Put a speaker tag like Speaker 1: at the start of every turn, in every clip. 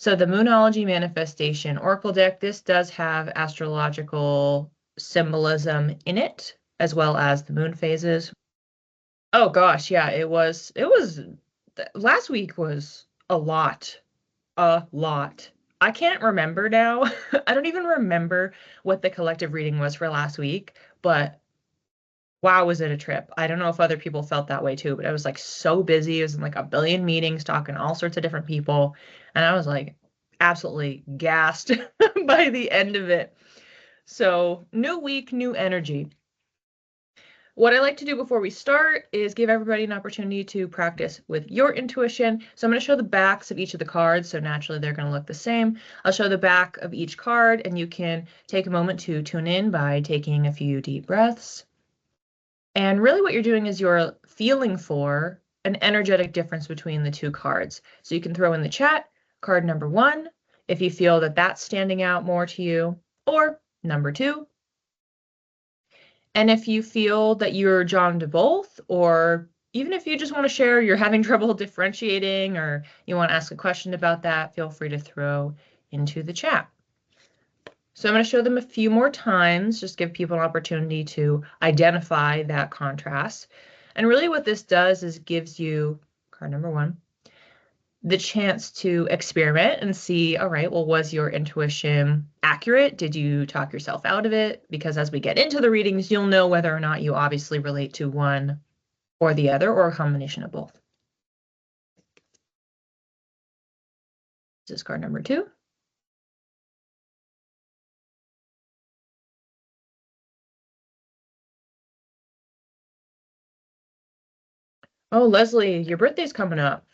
Speaker 1: So the Moonology Manifestation Oracle deck, this does have astrological symbolism in it, as well as the moon phases. Oh gosh, yeah, last week was a lot. A lot. I can't remember now. I don't even remember what the collective reading was for last week, but wow, was it a trip. I don't know if other people felt that way too, but I was like so busy. I was in like a billion meetings talking to all sorts of different people, and I was like absolutely gassed by the end of it. So, new week, new energy. What I like to do before we start is give everybody an opportunity to practice with your intuition. So I'm going to show the backs of each of the cards, so naturally they're going to look the same. I'll show the back of each card, and you can take a moment to tune in by taking a few deep breaths. And really what you're doing is you're feeling for an energetic difference between the two cards. So you can throw in the chat card number 1 if you feel that that's standing out more to you, or number 2. And if you feel that you're drawn to both, or even if you just want to share you're having trouble differentiating, or you want to ask a question about that, feel free to throw into the chat. So I'm going to show them a few more times, just give people an opportunity to identify that contrast. And really what this does is gives you, card number 1, the chance to experiment and see, all right, well, was your intuition accurate? Did you talk yourself out of it? Because as we get into the readings, you'll know whether or not you obviously relate to one or the other, or a combination of both. This is card number 2. Oh, Leslie, your birthday's coming up.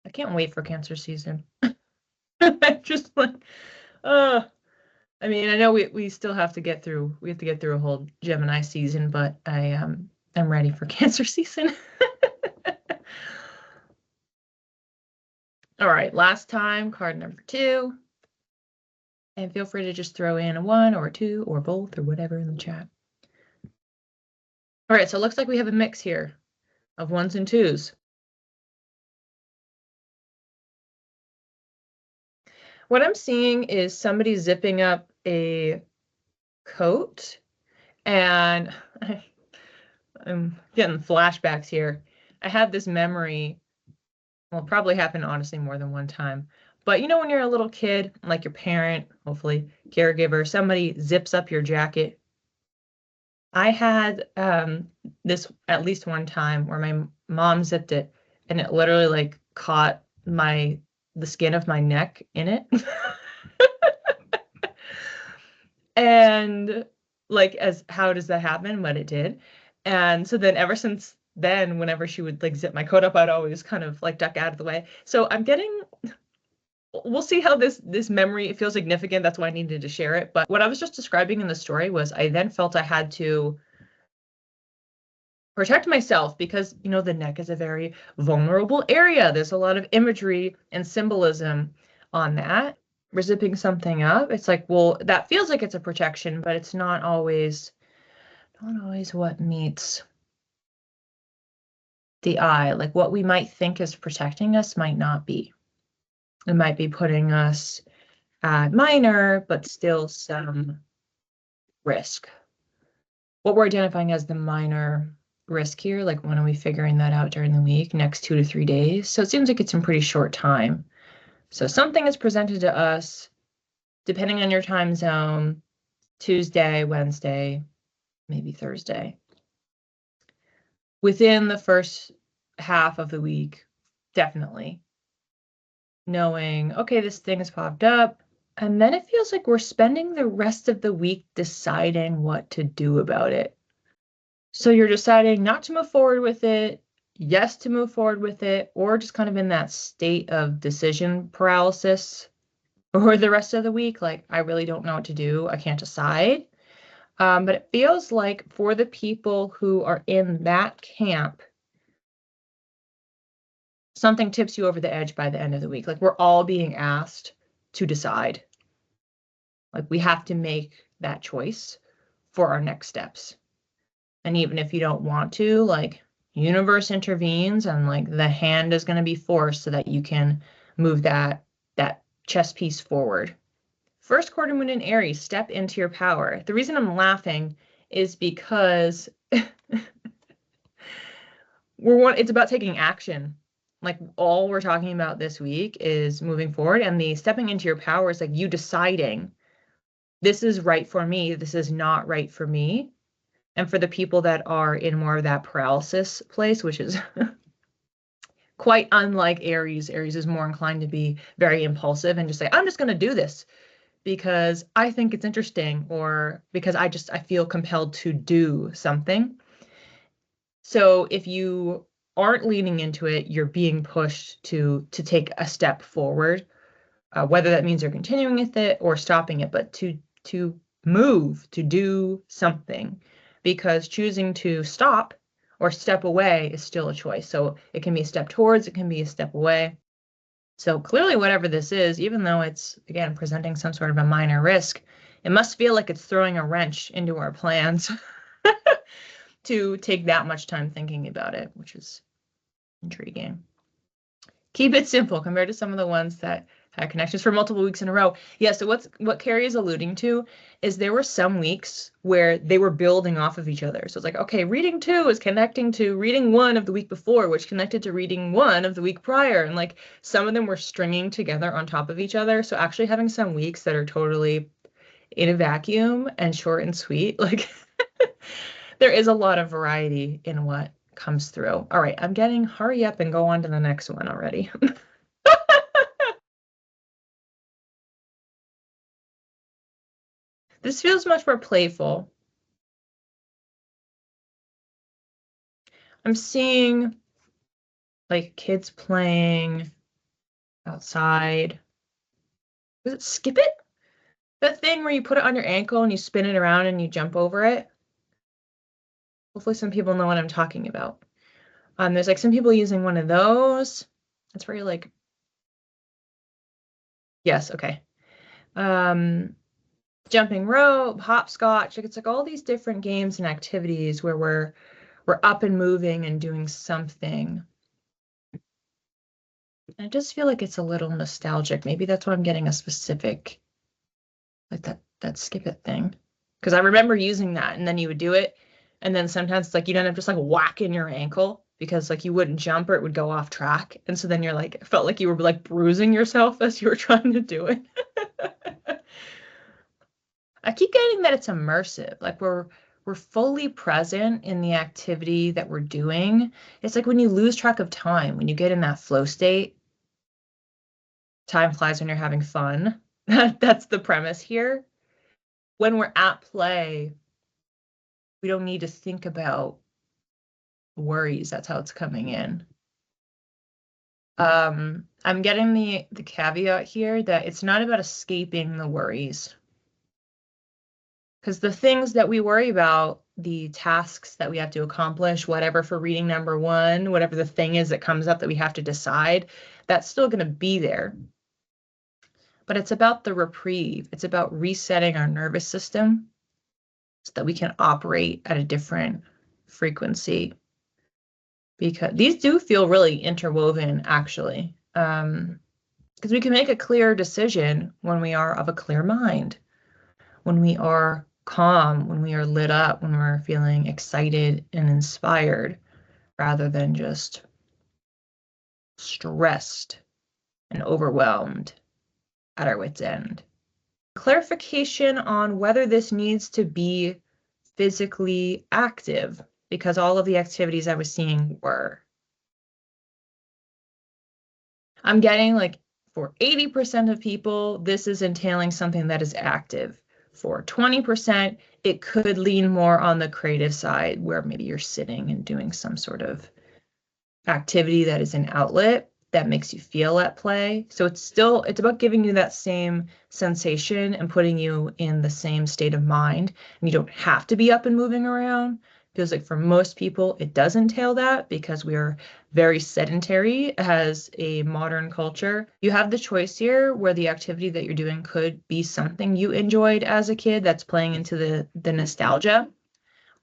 Speaker 1: I can't wait for Cancer season. I'm just like, I mean, I know we still have to get through. We have to get through a whole Gemini season, but I'm ready for Cancer season. All right, last time, card number 2. And feel free to just throw in a 1 or a 2 or both or whatever in the chat. All right, so it looks like we have a mix here of 1s and 2s. What I'm seeing is somebody zipping up a coat, and I'm getting flashbacks here. I had this memory, well, it probably happened honestly more than one time. But you know when you're a little kid, like your parent, hopefully caregiver, somebody zips up your jacket. I had this at least one time where my mom zipped it, and it literally like caught the skin of my neck in it. And like, as how does that happen? But it did. And so then ever since then, whenever she would like zip my coat up, I'd always kind of like duck out of the way. So we'll see how this memory, it feels significant. That's why I needed to share it. But what I was just describing in the story was I then felt I had to protect myself because, you know, the neck is a very vulnerable area. There's a lot of imagery and symbolism on that. We're zipping something up. It's like, well, that feels like it's a protection, but it's not always what meets the eye. Like what we might think is protecting us might not be. It might be putting us at minor, but still some risk. What we're identifying as the minor risk here, like when are we figuring that out during the week? Next 2 to 3 days. So it seems like it's in pretty short time. So something is presented to us, depending on your time zone, Tuesday, Wednesday, maybe Thursday. Within the first half of the week, definitely. Knowing, okay, this thing has popped up, and then it feels like we're spending the rest of the week deciding what to do about it. So you're deciding not to move forward with it, yes to move forward with it, or just kind of in that state of decision paralysis or the rest of the week. Like, I really don't know what to do. I can't decide. But it feels like for the people who are in that camp, something tips you over the edge by the end of the week. Like, we're all being asked to decide. Like, we have to make that choice for our next steps. And even if you don't want to, like, universe intervenes and like the hand is going to be forced so that you can move that chess piece forward. First quarter moon in Aries, step into your power. The reason I'm laughing is because it's about taking action. Like all we're talking about this week is moving forward, and the stepping into your power is like you deciding this is right for me, this is not right for me. And for the people that are in more of that paralysis place, which is quite unlike Aries. Aries is more inclined to be very impulsive and just say, I'm just going to do this because I think it's interesting or because I feel compelled to do something. So if you aren't leaning into it, you're being pushed to take a step forward, whether that means you're continuing with it or stopping it, but to move, to do something, because choosing to stop or step away is still a choice. So it can be a step towards, it can be a step away. So clearly, whatever this is, even though it's, again, presenting some sort of a minor risk, it must feel like it's throwing a wrench into our plans to take that much time thinking about it, which is intriguing. Keep it simple compared to some of the ones that had connections for multiple weeks in a row. Yeah, so what Carrie is alluding to is there were some weeks where they were building off of each other. So it's like, okay, reading 2 is connecting to reading 1 of the week before, which connected to reading 1 of the week prior. And like some of them were stringing together on top of each other. So actually having some weeks that are totally in a vacuum and short and sweet, like there is a lot of variety in what comes through. All right, I'm getting hurry up and go on to the next one already. This feels much more playful. I'm seeing like kids playing outside. Was it Skip It? That thing where you put it on your ankle and you spin it around and you jump over it? Hopefully some people know what I'm talking about. There's like some people using one of those. That's where you're like, yes, okay. Jumping rope, hopscotch. Like it's like all these different games and activities where we're up and moving and doing something. I just feel like it's a little nostalgic. Maybe that's why I'm getting a specific, like that skip it thing. Because I remember using that, and then you would do it, and then sometimes it's like you'd end up just like whacking your ankle because like you wouldn't jump or it would go off track, and so then you're like felt like you were like bruising yourself as you were trying to do it. I keep getting that it's immersive, like we're fully present in the activity that we're doing. It's like when you lose track of time, when you get in that flow state, time flies when you're having fun. That's the premise here. When we're at play, we don't need to think about worries. That's how it's coming in. I'm getting the caveat here that it's not about escaping the worries. Because the things that we worry about, the tasks that we have to accomplish, whatever for reading number 1, whatever the thing is that comes up that we have to decide, that's still going to be there. But it's about the reprieve. It's about resetting our nervous system so that we can operate at a different frequency. Because these do feel really interwoven, actually. Because we can make a clear decision when we are of a clear mind, when we are calm, when we are lit up, when we're feeling excited and inspired, rather than just stressed and overwhelmed at our wits' end. Clarification on whether this needs to be physically active, because all of the activities I was seeing were. I'm getting like for 80% of people, this is entailing something that is active. For 20%, it could lean more on the creative side where maybe you're sitting and doing some sort of activity that is an outlet that makes you feel at play. So it's about giving you that same sensation and putting you in the same state of mind. And you don't have to be up and moving around. Feels like for most people, it does entail that because we are very sedentary as a modern culture. You have the choice here where the activity that you're doing could be something you enjoyed as a kid that's playing into the nostalgia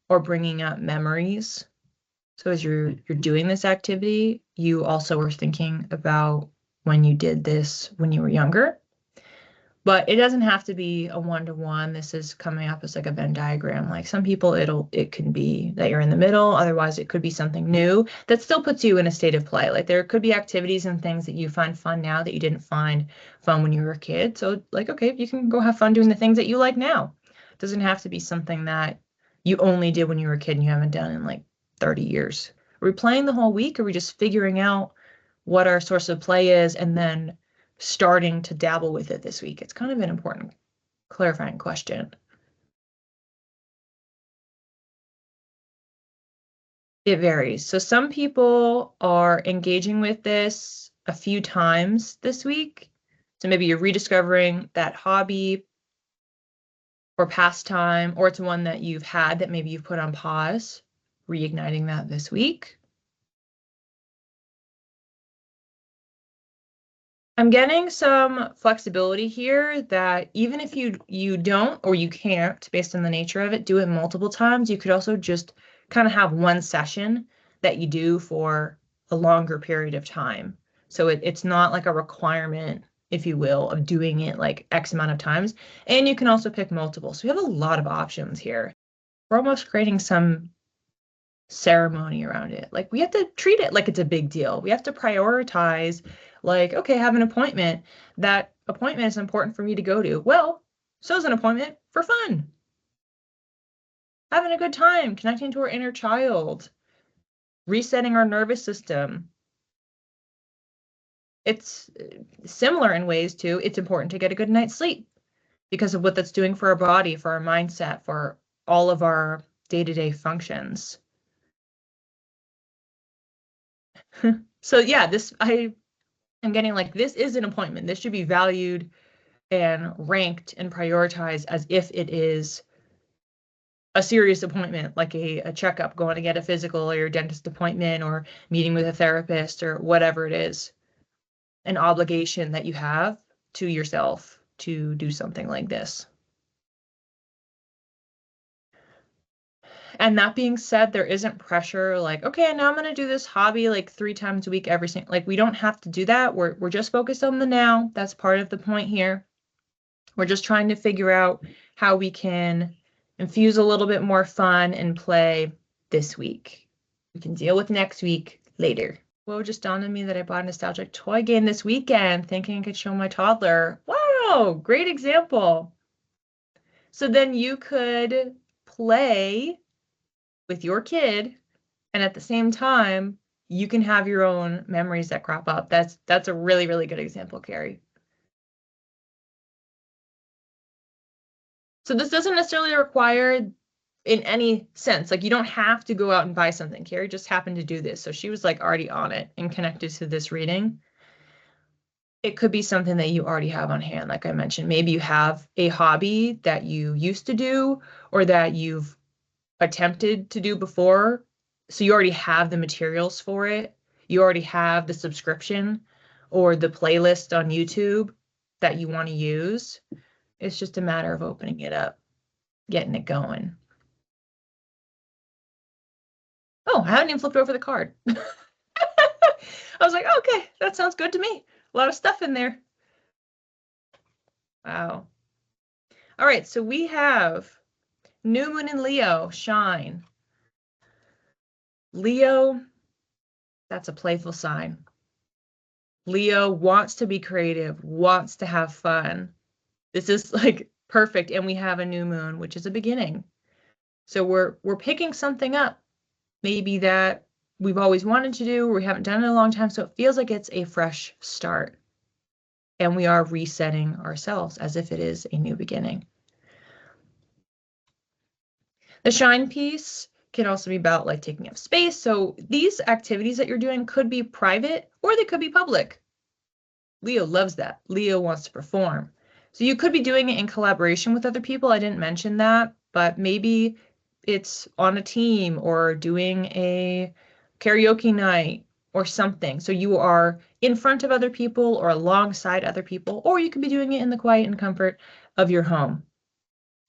Speaker 1: or bringing up memories So as you're doing this activity, you also are thinking about when you did this when you were younger. But it doesn't have to be a one-to-one. This is coming up as like a Venn diagram. Like some people it can be that you're in the middle, otherwise it could be something new that still puts you in a state of play. Like there could be activities and things that you find fun now that you didn't find fun when you were a kid. So like, okay, you can go have fun doing the things that you like now. It doesn't have to be something that you only did when you were a kid and you haven't done in like 30 years. Are we playing the whole week? Or are we just figuring out what our source of play is and then starting to dabble with it this week? It's kind of an important clarifying question. It varies. So some people are engaging with this a few times this week. So maybe you're rediscovering that hobby or pastime, or it's one that you've had that maybe you've put on pause, reigniting that this week. I'm getting some flexibility here that even if you don't or you can't, based on the nature of it, do it multiple times, you could also just kind of have one session that you do for a longer period of time. So it's not like a requirement, if you will, of doing it like X amount of times. And you can also pick multiple. So we have a lot of options here. We're almost creating some ceremony around it. Like we have to treat it like it's a big deal. We have to prioritize, like, okay, have an appointment. That appointment is important for me to go to. Well, so is an appointment for fun. Having a good time, connecting to our inner child, resetting our nervous system. It's similar in ways to it's important to get a good night's sleep because of what that's doing for our body, for our mindset, for all of our day-to-day functions. So yeah, I'm getting like, this is an appointment. This should be valued and ranked and prioritized as if it is a serious appointment, like a checkup, going to get a physical or your dentist appointment or meeting with a therapist or whatever it is, an obligation that you have to yourself to do something like this. And that being said, there isn't pressure like, okay, now I'm going to do this hobby like 3 times a week, every single, like we don't have to do that. We're just focused on the now. That's part of the point here. We're just trying to figure out how we can infuse a little bit more fun and play this week. We can deal with next week later. Whoa, just dawned on me that I bought a nostalgic toy game this weekend, thinking I could show my toddler. Wow, great example. So then you could play with your kid, and at the same time, you can have your own memories that crop up. That's a really, really good example, Carrie. So this doesn't necessarily require in any sense, like you don't have to go out and buy something. Carrie just happened to do this. So she was like already on it and connected to this reading. It could be something that you already have on hand. Like I mentioned, maybe you have a hobby that you used to do or that you've attempted to do before. So you already have the materials for it. You already have the subscription or the playlist on YouTube that you want to use. It's just a matter of opening it up, getting it going. Oh, I hadn't even flipped over the card. I was like, okay, that sounds good to me. A lot of stuff in there. Wow. All right, so we have New Moon in Leo, shine. Leo, that's a playful sign. Leo wants to be creative, wants to have fun. This is like perfect. And we have a new moon, which is a beginning. So we're picking something up, maybe that we've always wanted to do, or we haven't done it in a long time. So it feels like it's a fresh start. And we are resetting ourselves as if it is a new beginning. The shine piece can also be about like taking up space. So these activities that you're doing could be private or they could be public. Leo loves that. Leo wants to perform. So you could be doing it in collaboration with other people. I didn't mention that, but maybe it's on a team or doing a karaoke night or something. So you are in front of other people or alongside other people, or you could be doing it in the quiet and comfort of your home,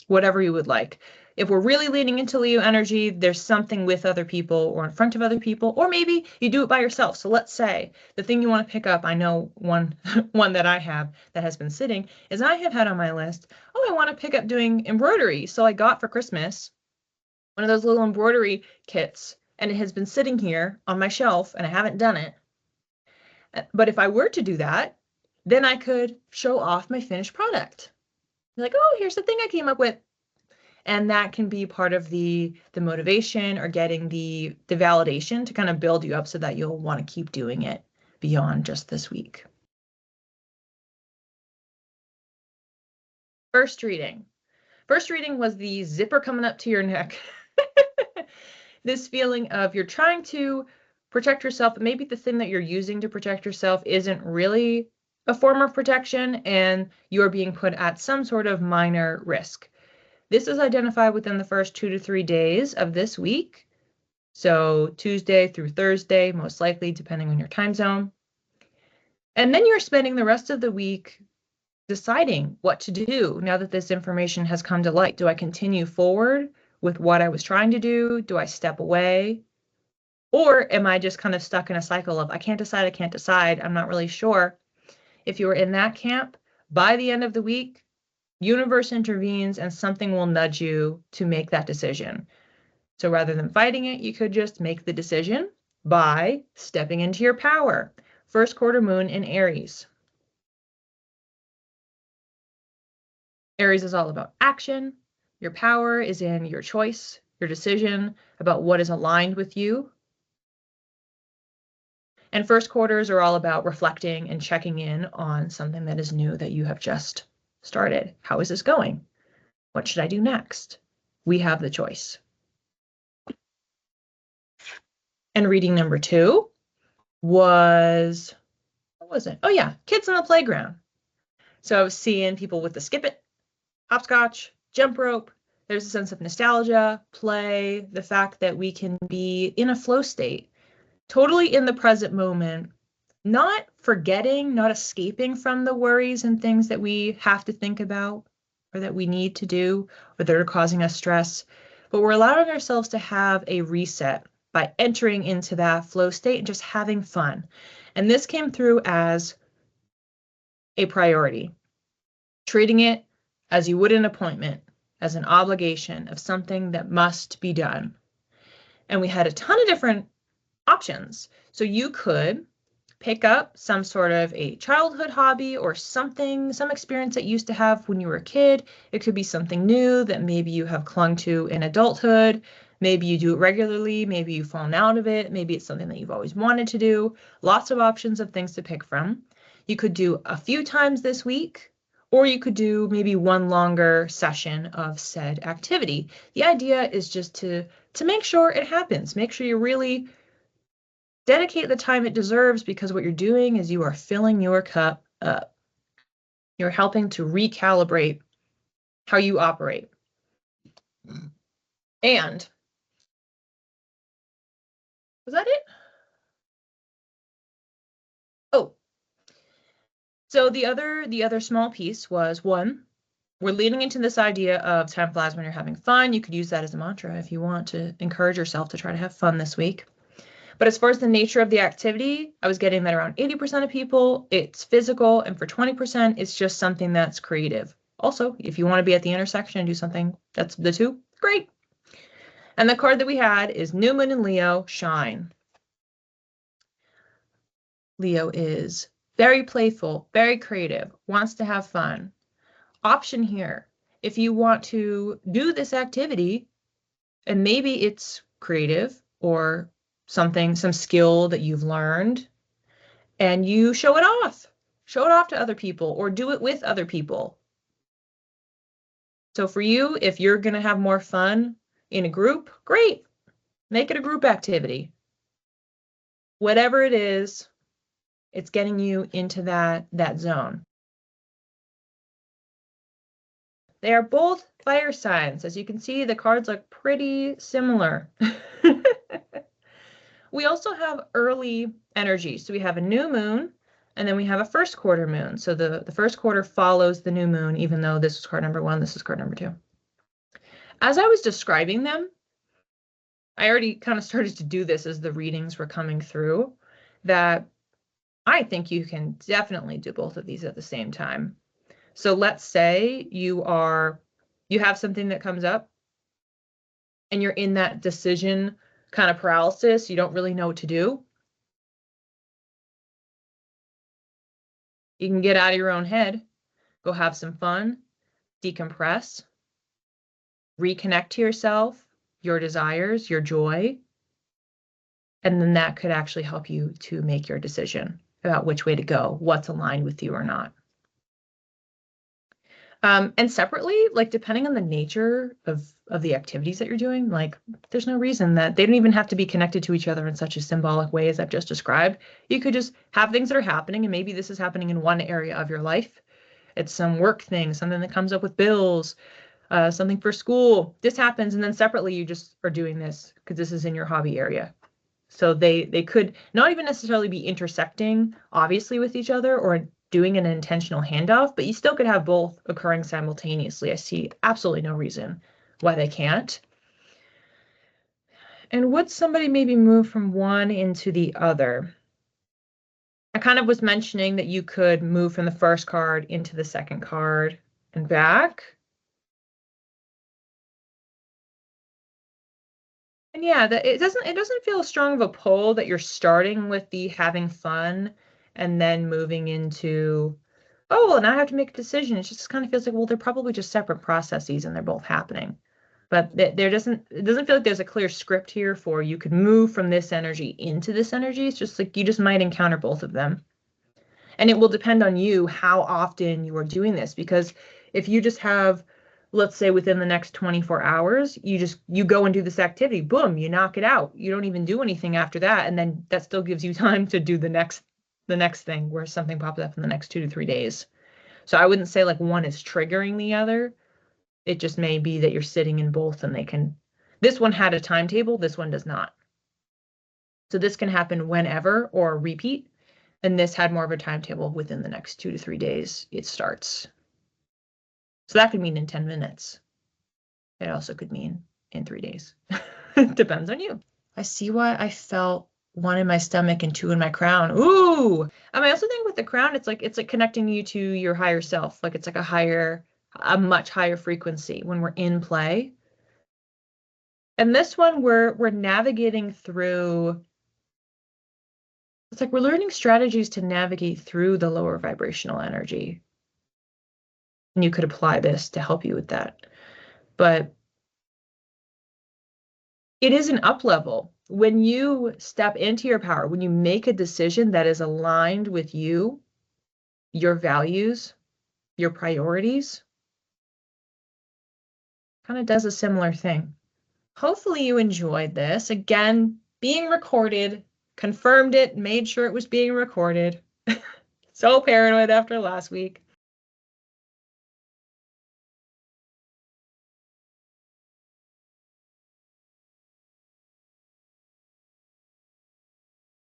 Speaker 1: whatever you would like. If we're really leaning into Leo energy, there's something with other people or in front of other people, or maybe you do it by yourself. So let's say the thing you want to pick up, I know one one that I have that has been sitting is I have had on my list, oh, I want to pick up doing embroidery. So I got for Christmas one of those little embroidery kits, and it has been sitting here on my shelf and I haven't done it. But if I were to do that, then I could show off my finished product. Like, oh, here's the thing I came up with. And that can be part of the motivation or getting the validation to kind of build you up so that you'll want to keep doing it beyond just this week. First reading. First reading was the zipper coming up to your neck. This feeling of you're trying to protect yourself, but maybe the thing that you're using to protect yourself isn't really a form of protection, and you're being put at some sort of minor risk. This is identified within the first 2 to 3 days of this week. So Tuesday through Thursday, most likely, depending on your time zone. And then you're spending the rest of the week deciding what to do now that this information has come to light. Do I continue forward with what I was trying to do? Do I step away? Or am I just kind of stuck in a cycle of I can't decide, I'm not really sure? If you are in that camp, by the end of the week, universe intervenes and something will nudge you to make that decision. So rather than fighting it, you could just make the decision by stepping into your power. First quarter moon in Aries. Aries is all about action. Your power is in your choice, your decision about what is aligned with you. And first quarters are all about reflecting and checking in on something that is new that you have just started. How is this going? What should I do next? We have the choice. And reading number 2 was, what was it? Oh yeah, kids on the playground. So I was seeing people with the skip it, hopscotch, jump rope. There's a sense of nostalgia, play, the fact that we can be in a flow state, totally in the present moment, not forgetting, not escaping from the worries and things that we have to think about or that we need to do or that are causing us stress, but we're allowing ourselves to have a reset by entering into that flow state and just having fun. And this came through as a priority, treating it as you would an appointment, as an obligation of something that must be done. And we had a ton of different options. So you could pick up some sort of a childhood hobby or something, some experience that you used to have when you were a kid. It could be something new that maybe you have clung to in adulthood. Maybe you do it regularly. Maybe you've fallen out of it. Maybe it's something that you've always wanted to do. Lots of options of things to pick from. You could do a few times this week, or you could do maybe one longer session of said activity. The idea is just to make sure it happens. Make sure you really dedicate the time it deserves, because what you're doing is you are filling your cup up. You're helping to recalibrate how you operate. And was that it? Oh, so the other small piece was, one, we're leaning into this idea of time flies when you're having fun. You could use that as a mantra if you want to encourage yourself to try to have fun this week. But as far as the nature of the activity, I was getting that around 80% of people, it's physical, and for 20%, it's just something that's creative. Also, if you want to be at the intersection and do something that's the two, great. And the card that we had is New Moon in Leo, Shine. Leo is very playful, very creative, wants to have fun. Option here, if you want to do this activity, and maybe it's creative or something, some skill that you've learned, and you show it off to other people or do it with other people. So for you, if you're going to have more fun in a group, great. Make it a group activity. Whatever it is, it's getting you into that zone. They are both fire signs. As you can see, the cards look pretty similar. We also have early energy. So we have a new moon, and then we have a first quarter moon. So the first quarter follows the new moon, even though this is card number 1, this is card number 2. As I was describing them, I already kind of started to do this as the readings were coming through, that I think you can definitely do both of these at the same time. So let's say you have something that comes up and you're in that decision kind of paralysis, you don't really know what to do. You can get out of your own head, go have some fun, decompress, reconnect to yourself, your desires, your joy, and then that could actually help you to make your decision about which way to go, what's aligned with you or not. And separately, like depending on the nature of the activities that you're doing, like there's no reason that they don't even have to be connected to each other in such a symbolic way as I've just described. You could just have things that are happening, and maybe this is happening in one area of your life. It's some work thing, something that comes up with bills, something for school. This happens, and then separately you just are doing this because this is in your hobby area. So they could not even necessarily be intersecting, obviously, with each other or doing an intentional handoff, but you still could have both occurring simultaneously. I see absolutely no reason why they can't. And would somebody maybe move from one into the other? I kind of was mentioning that you could move from the first card into the second card and back. And yeah, it doesn't feel strong of a pull that you're starting with the having fun and then moving into, oh, well, now I have to make a decision. It just kind of feels like, well, they're probably just separate processes and they're both happening. But it doesn't feel like there's a clear script here for you could move from this energy into this energy. It's just like you just might encounter both of them. And it will depend on you how often you are doing this, because if you just have, let's say within the next 24 hours, you go and do this activity, boom, you knock it out. You don't even do anything after that. And then that still gives you time to do the next thing where something pops up in the next 2 to 3 days. So I wouldn't say like one is triggering the other. It just may be that you're sitting in both and this one had a timetable, this one does not. So this can happen whenever or repeat. And this had more of a timetable within the next 2 to 3 days it starts. So that could mean in 10 minutes. It also could mean in 3 days. Depends on you. I see why I felt one in my stomach and two in my crown. Ooh. I also think with the crown, it's like connecting you to your higher self. Like it's like a much higher frequency when we're in play. And this one we're navigating through. It's like we're learning strategies to navigate through the lower vibrational energy. And you could apply this to help you with that. But it is an up level. When you step into your power, when you make a decision that is aligned with you, your values, your priorities, kind of does a similar thing. Hopefully you enjoyed this. Again, being recorded, confirmed it, made sure it was being recorded. So paranoid after last week.